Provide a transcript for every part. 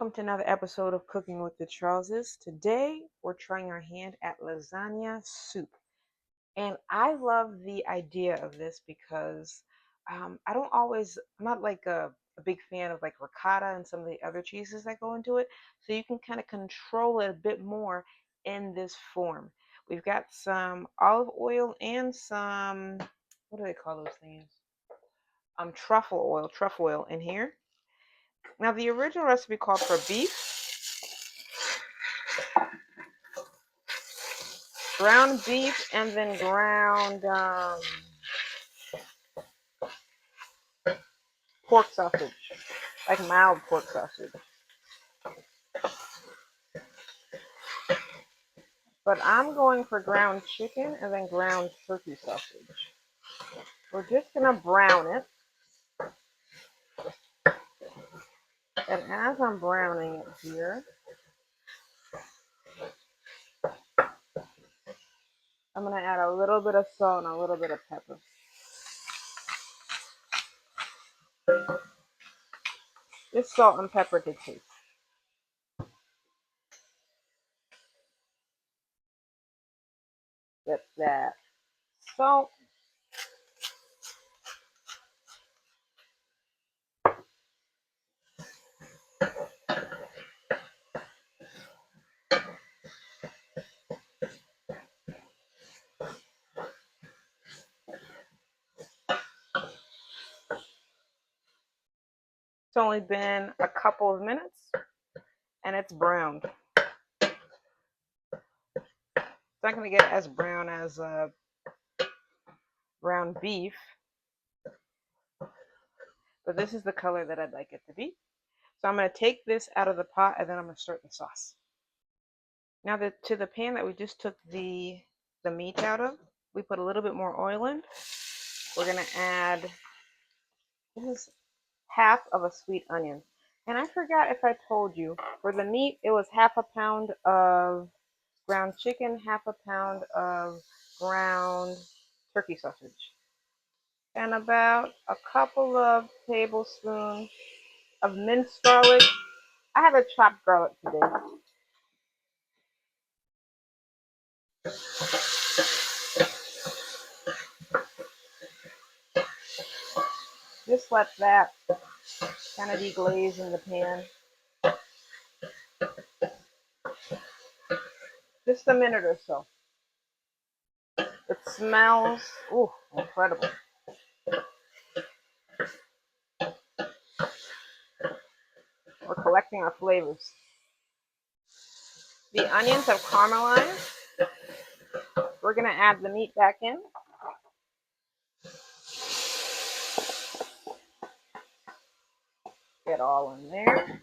welcome to another episode of Cooking with the Charleses. Today we're trying our hand at lasagna soup. And I love the idea of this because I'm not like a big fan of like ricotta and some of the other cheeses that go into it. So you can kind of control it a bit more in this form. We've got some olive oil and some, what do they call those things? Truffle oil in here. Now the original recipe called for beef, ground beef, and then ground pork sausage, like mild pork sausage. But I'm going for ground chicken and then ground turkey sausage. We're just gonna brown it. And as I'm browning it here, I'm gonna add a little bit of salt and a little bit of pepper. Just salt and pepper to taste. Get that salt. It's only been a couple of minutes and it's browned. It's not going to get as brown as ground beef, but this is the color that I'd like it to be. So I'm going to take this out of the pot and then I'm going to start the sauce. Now to the pan that we just took the meat out of, we put a little bit more oil in. We're going to add, this is half of a sweet onion. And I forgot if I told you, for the meat, it was half a pound of ground chicken, half a pound of ground turkey sausage, and about a couple of tablespoons of minced garlic. I have a chopped garlic today. Just let that kind of deglaze in the pan. Just a minute or so. It smells, ooh, incredible. We're collecting our flavors. The onions have caramelized. We're going to add the meat back in. Get all in there.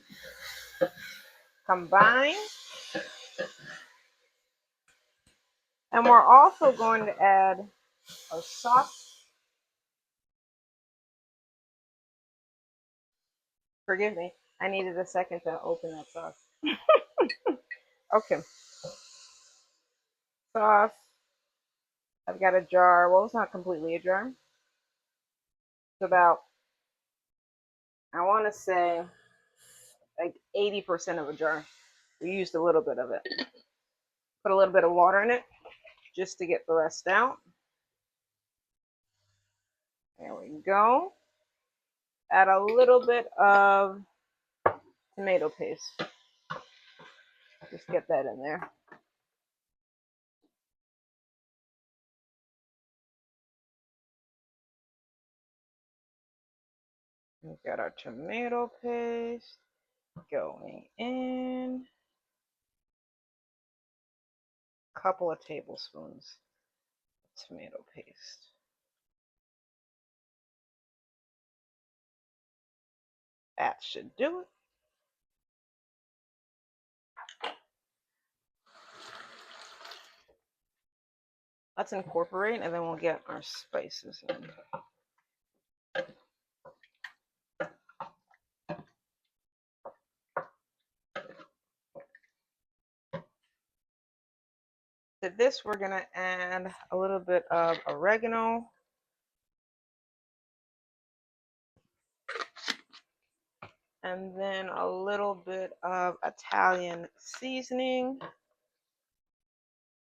Combine. And we're also going to add our sauce. Forgive me, I needed a second to open that sauce. Okay. Sauce. I've got a jar. Well, it's not completely a jar. It's about, I want to say, like 80% of a jar. We used a little bit of it. Put a little bit of water in it just to get the rest out. There we go. Add a little bit of tomato paste. Just get that in there. We've got our tomato paste going in. A couple of tablespoons of tomato paste. That should do it. Let's incorporate and then we'll get our spices in. To this, we're going to add a little bit of oregano. And then a little bit of Italian seasoning,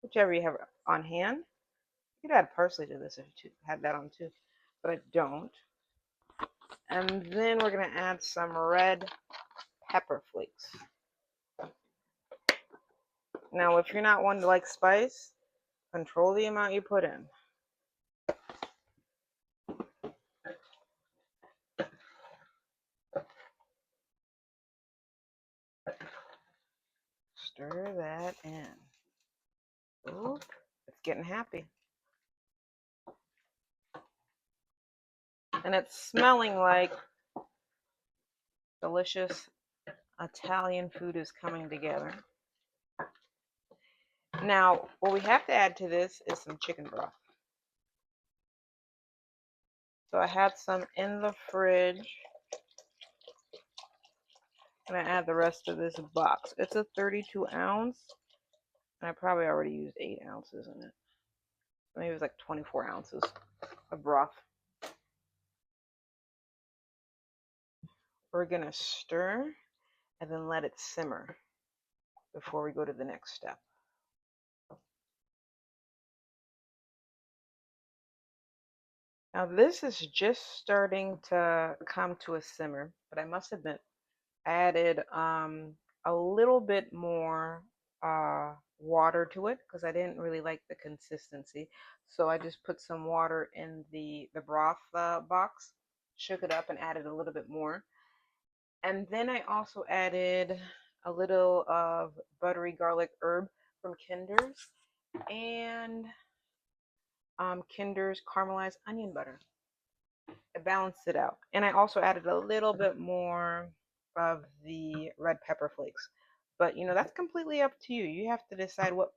whichever you have on hand. You could add parsley to this if you had that on too, but I don't. And then we're going to add some red pepper flakes. Now, if you're not one to like spice, control the amount you put in. Stir that in. Ooh, it's getting happy. And it's smelling like delicious Italian food is coming together. Now, what we have to add to this is some chicken broth. So I had some in the fridge. I'm going to add the rest of this box. It's a 32 ounce. And I probably already used 8 ounces in it. Maybe it was like 24 ounces of broth. We're going to stir and then let it simmer before we go to the next step. Now this is just starting to come to a simmer, but I must admit I added a little bit more water to it because I didn't really like the consistency. So I just put some water in the broth box, shook it up and added a little bit more. And then I also added a little of buttery garlic herb from Kinder's and Kinder's caramelized onion butter. It balanced it out. And I also added a little bit more of the red pepper flakes. But, you know, that's completely up to you. You have to decide what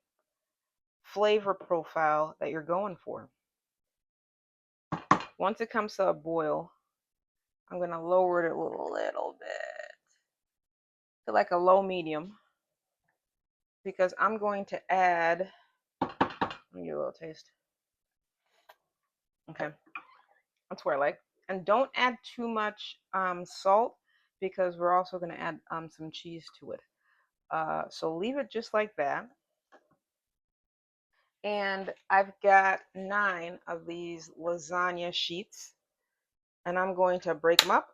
flavor profile that you're going for. Once it comes to a boil, I'm going to lower it a little bit to like a low medium because I'm going to add, let me get a little taste. Okay, that's where I like. And don't add too much salt because we're also going to add some cheese to it. So leave it just like that. And I've got 9 of these lasagna sheets. And I'm going to break them up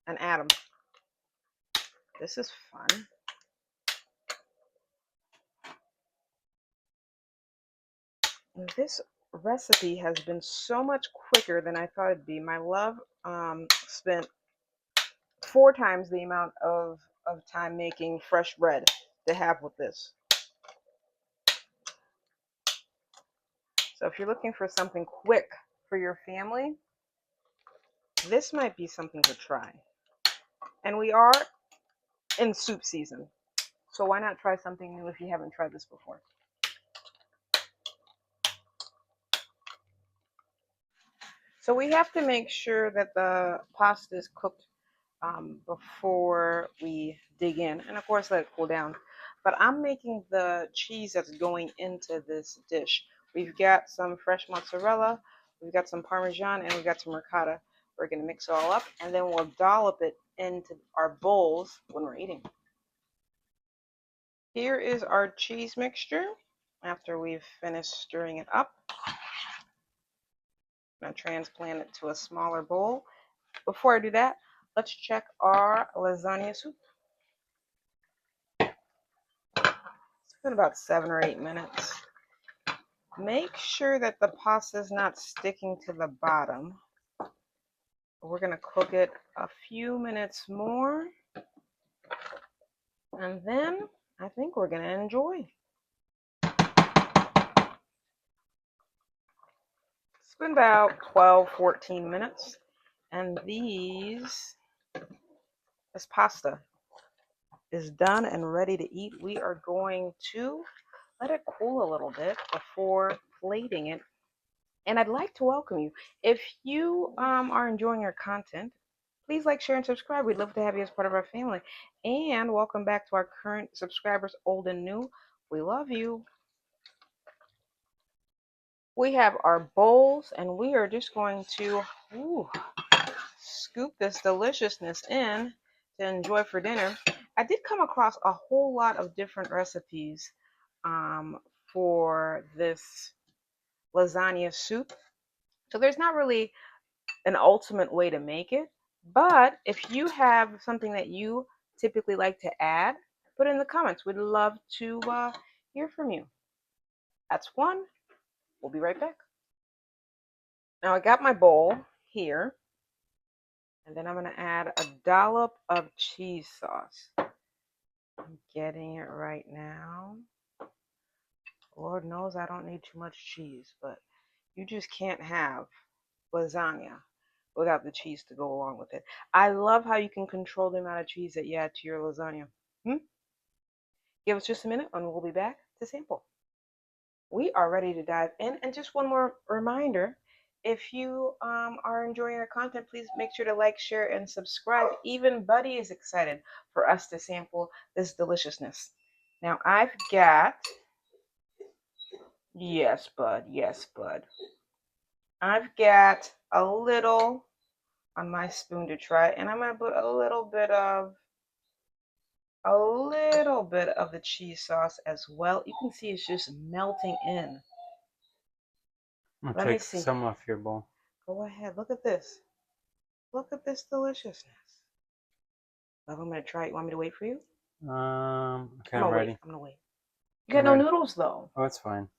and add them. This is fun. And this recipe has been so much quicker than I thought it'd be. My love spent 4 times the amount of time making fresh bread to have with this. So if you're looking for something quick for your family, this might be something to try. And we are in soup season, so why not try something new if you haven't tried this before? So we have to make sure that the pasta is cooked before we dig in, and of course let it cool down. But I'm making the cheese that's going into this dish. We've got some fresh mozzarella, we've got some Parmesan, and we've got some ricotta. We're going to mix it all up, and then we'll dollop it into our bowls when we're eating. Here is our cheese mixture after we've finished stirring it up. I'm going to transplant it to a smaller bowl. Before I do that, let's check our lasagna soup. It's been about 7 or 8 minutes. Make sure that the pasta is not sticking to the bottom. We're going to cook it a few minutes more. And then I think we're going to enjoy. It's been about 12-14 minutes. And this pasta is done and ready to eat. We are going to let it cool a little bit before plating it. And I'd like to welcome you. If you are enjoying our content, please like, share, and subscribe. We'd love to have you as part of our family. And welcome back to our current subscribers, old and new. We love you. We have our bowls, and we are just going to scoop this deliciousness in to enjoy for dinner. I did come across a whole lot of different recipes for this lasagna soup. So there's not really an ultimate way to make it, but if you have something that you typically like to add, put it in the comments. We'd love to hear from you. That's one. We'll be right back. Now I got my bowl here, and then I'm going to add a dollop of cheese sauce. I'm getting it right now. Lord knows I don't need too much cheese, but you just can't have lasagna without the cheese to go along with it. I love how you can control the amount of cheese that you add to your lasagna. Give us just a minute and we'll be back to sample. We are ready to dive in. And just one more reminder, if you are enjoying our content, please make sure to like, share, and subscribe. Even Buddy is excited for us to sample this deliciousness. Now I've got, yes, Bud, I've got a little on my spoon to try, and I'm going to put a little bit of the cheese sauce as well. You can see it's just melting in. Let me see some off your bowl. Go ahead. Look at this. Look at this deliciousness. I'm going to try it. You want me to wait for you? Okay, I'm ready. I'm going to wait. You got no noodles, though. Oh, it's fine.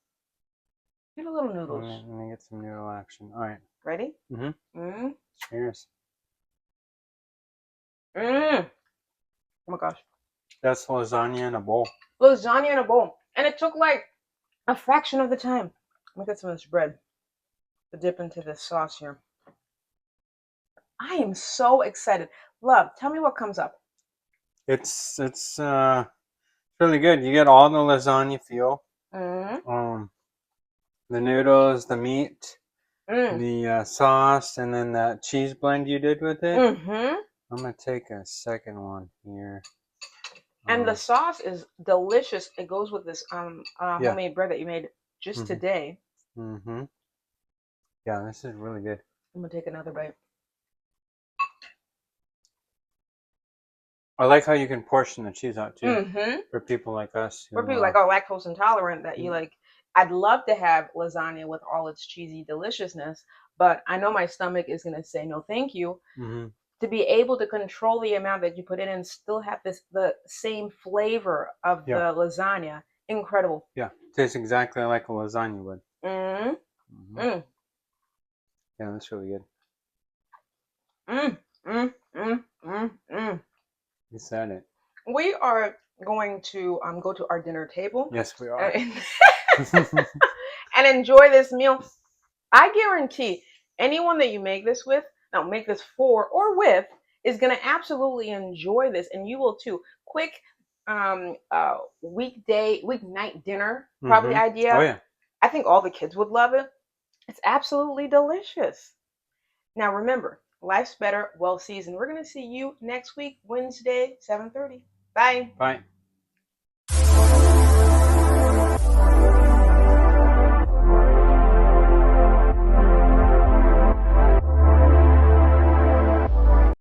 Get a little noodles. Let me get some noodle action. All right. Ready? Cheers. Oh my gosh. That's lasagna in a bowl. Lasagna in a bowl. And it took like a fraction of the time. Let me get some of this bread to dip into this sauce here. I am so excited. Love, tell me what comes up. It's really good. You get all the lasagna feel. The noodles, the meat, the sauce, and then that cheese blend you did with it. I'm gonna take a second one here. And the sauce is delicious. It goes with this homemade bread that you made just today. Yeah, this is really good. I'm gonna take another bite. I like how you can portion the cheese out too. For people like us. For people like lactose intolerant, that you like. I'd love to have lasagna with all its cheesy deliciousness, but I know my stomach is gonna say no, thank you. To be able to control the amount that you put in and still have the same flavor of the lasagna, incredible. Yeah, tastes exactly like a lasagna would. Yeah, that's really good. You said it. We are going to go to our dinner table. Yes, we are. And enjoy this meal. I guarantee anyone that you make this with, make this for or with, is going to absolutely enjoy this, and you will too. Quick weeknight dinner probably idea. Oh yeah. I think all the kids would love it. It's absolutely delicious. Now remember, life's better, well seasoned. We're going to see you next week, Wednesday, 7:30. Bye. Bye.